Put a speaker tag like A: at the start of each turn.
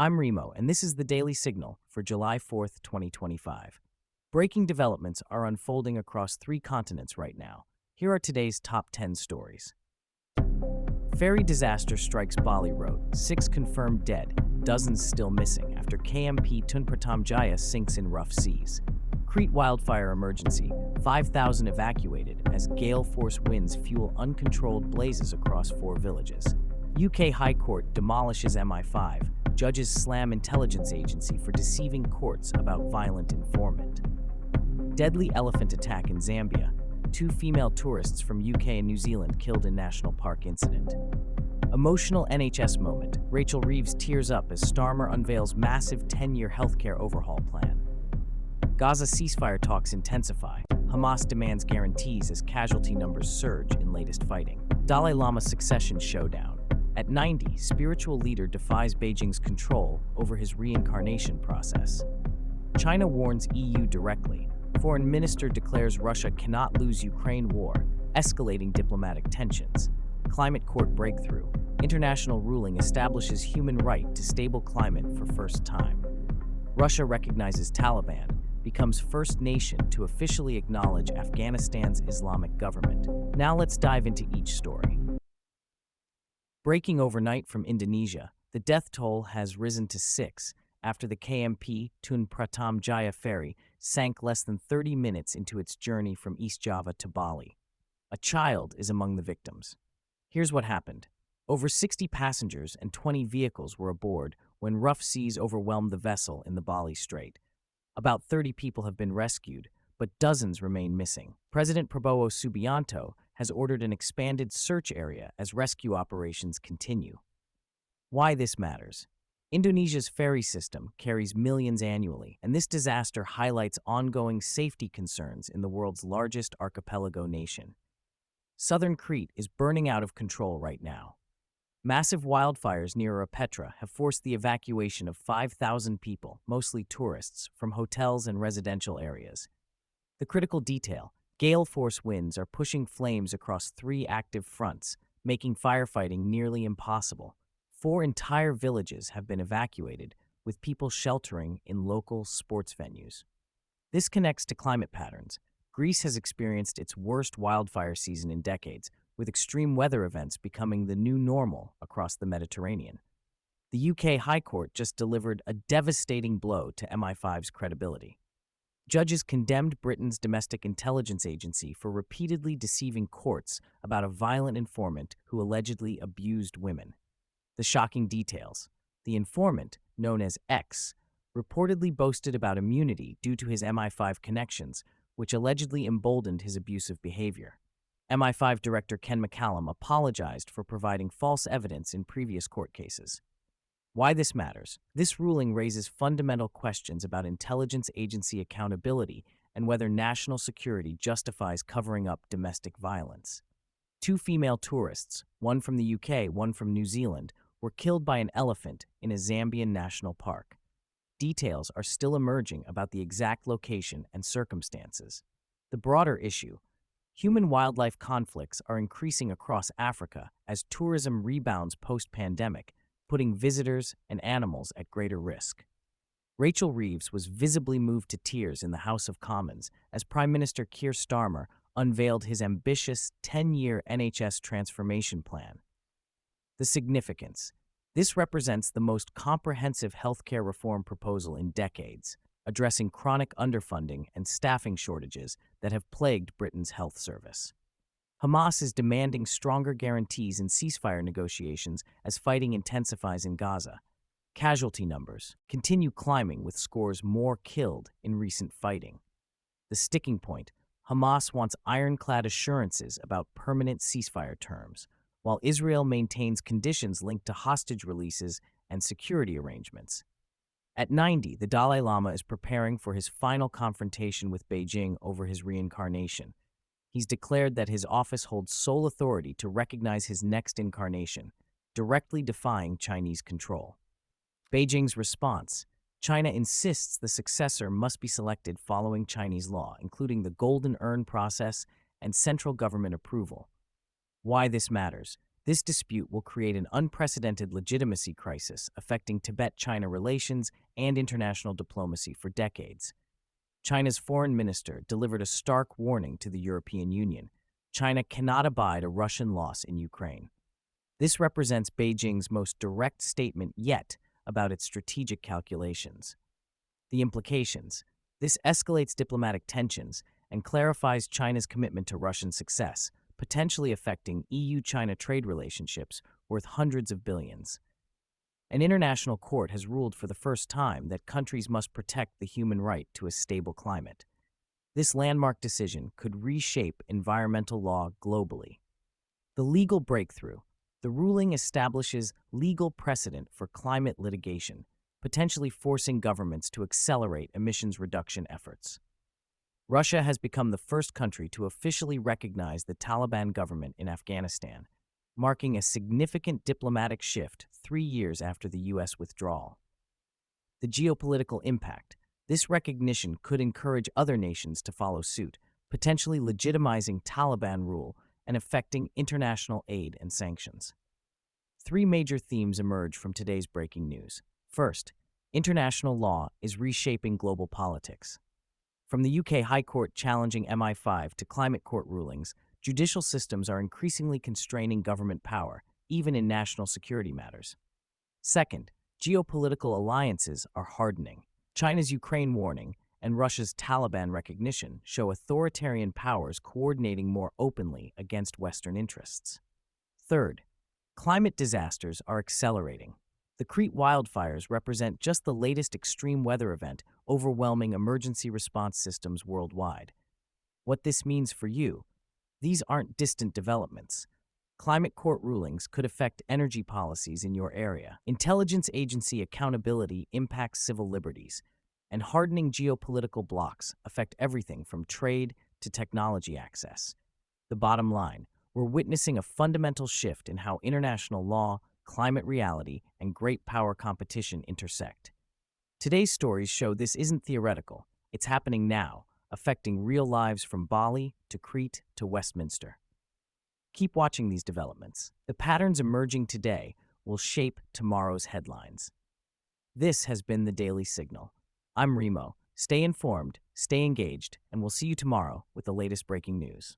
A: I'm Remo, and this is the Daily Signal for July 4th, 2025. Breaking developments are unfolding across 3 continents right now. Here are today's top 10 stories. Ferry disaster strikes Bali road, 6 confirmed dead, dozens still missing after KMP Tunpratam Jaya sinks in rough seas. Crete wildfire emergency, 5,000 evacuated as gale-force winds fuel uncontrolled blazes across 4 villages. UK High Court demolishes MI5, judges slam intelligence agency for deceiving courts about violent informant. Deadly elephant attack in Zambia, 2 female tourists from UK and New Zealand killed in national park incident. Emotional NHS moment, Rachel Reeves tears up as Starmer unveils massive 10-year healthcare overhaul plan. Gaza ceasefire talks intensify, Hamas demands guarantees as casualty numbers surge in latest fighting. Dalai Lama succession showdown. At 90, spiritual leader defies Beijing's control over his reincarnation process. China warns EU directly. Foreign minister declares Russia cannot lose Ukraine war, escalating diplomatic tensions. Climate court breakthrough. International ruling establishes human right to stable climate for first time. Russia recognizes Taliban, becomes first nation to officially acknowledge Afghanistan's Islamic government. Now let's dive into each story. Breaking overnight from Indonesia, the death toll has risen to 6 after the KMP Tunpratam Jaya ferry sank less than 30 minutes into its journey from East Java to Bali. A child is among the victims. Here's what happened. Over 60 passengers and 20 vehicles were aboard when rough seas overwhelmed the vessel in the Bali Strait. About 30 people have been rescued, but dozens remain missing. President Prabowo Subianto has ordered an expanded search area as rescue operations continue. Why this matters? Indonesia's ferry system carries millions annually, and this disaster highlights ongoing safety concerns in the world's largest archipelago nation. Southern Crete is burning out of control right now. Massive wildfires near Petra have forced the evacuation of 5,000 people, mostly tourists, from hotels and residential areas. The critical detail: gale-force winds are pushing flames across 3 active fronts, making firefighting nearly impossible. 4 entire villages have been evacuated, with people sheltering in local sports venues. This connects to climate patterns. Greece has experienced its worst wildfire season in decades, with extreme weather events becoming the new normal across the Mediterranean. The UK High Court just delivered a devastating blow to MI5's credibility. Judges condemned Britain's domestic intelligence agency for repeatedly deceiving courts about a violent informant who allegedly abused women. The shocking details: the informant, known as X, reportedly boasted about immunity due to his MI5 connections, which allegedly emboldened his abusive behavior. MI5 Director Ken McCallum apologized for providing false evidence in previous court cases. Why this matters? This ruling raises fundamental questions about intelligence agency accountability and whether national security justifies covering up domestic violence. 2 female tourists, one from the UK, one from New Zealand, were killed by an elephant in a Zambian national park. Details are still emerging about the exact location and circumstances. The broader issue: human-wildlife conflicts are increasing across Africa as tourism rebounds post-pandemic, putting visitors and animals at greater risk. Rachel Reeves was visibly moved to tears in the House of Commons as Prime Minister Keir Starmer unveiled his ambitious 10-year NHS transformation plan. The significance: this represents the most comprehensive healthcare reform proposal in decades, addressing chronic underfunding and staffing shortages that have plagued Britain's health service. Hamas is demanding stronger guarantees in ceasefire negotiations as fighting intensifies in Gaza. Casualty numbers continue climbing with scores more killed in recent fighting. The sticking point: Hamas wants ironclad assurances about permanent ceasefire terms, while Israel maintains conditions linked to hostage releases and security arrangements. At 90, the Dalai Lama is preparing for his final confrontation with Beijing over his reincarnation. He's declared that his office holds sole authority to recognize his next incarnation, directly defying Chinese control. Beijing's response: China insists the successor must be selected following Chinese law, including the Golden Urn process and central government approval. Why this matters: This dispute will create an unprecedented legitimacy crisis affecting Tibet-China relations and international diplomacy for decades. China's foreign minister delivered a stark warning to the European Union. China cannot abide a Russian loss in Ukraine. This represents Beijing's most direct statement yet about its strategic calculations. The implications: this escalates diplomatic tensions and clarifies China's commitment to Russian success, potentially affecting EU-China trade relationships worth hundreds of billions. An international court has ruled for the first time that countries must protect the human right to a stable climate. This landmark decision could reshape environmental law globally. The legal breakthrough: the ruling establishes legal precedent for climate litigation, potentially forcing governments to accelerate emissions reduction efforts. Russia has become the first country to officially recognize the Taliban government in Afghanistan, marking a significant diplomatic shift 3 years after the U.S. withdrawal. The geopolitical impact: this recognition could encourage other nations to follow suit, potentially legitimizing Taliban rule and affecting international aid and sanctions. 3 major themes emerge from today's breaking news. First, international law is reshaping global politics. From the UK High Court challenging MI5 to climate court rulings, judicial systems are increasingly constraining government power, even in national security matters. Second, geopolitical alliances are hardening. China's Ukraine warning and Russia's Taliban recognition show authoritarian powers coordinating more openly against Western interests. Third, climate disasters are accelerating. The Crete wildfires represent just the latest extreme weather event overwhelming emergency response systems worldwide. What this means for you: these aren't distant developments. Climate court rulings could affect energy policies in your area. Intelligence agency accountability impacts civil liberties, and hardening geopolitical blocs affect everything from trade to technology access. The bottom line: we're witnessing a fundamental shift in how international law, climate reality, and great power competition intersect. Today's stories show this isn't theoretical. It's happening now, affecting real lives from Bali to Crete to Westminster. Keep watching these developments. The patterns emerging today will shape tomorrow's headlines. This has been the Daily Signal. I'm Remo. Stay informed, stay engaged, and we'll see you tomorrow with the latest breaking news.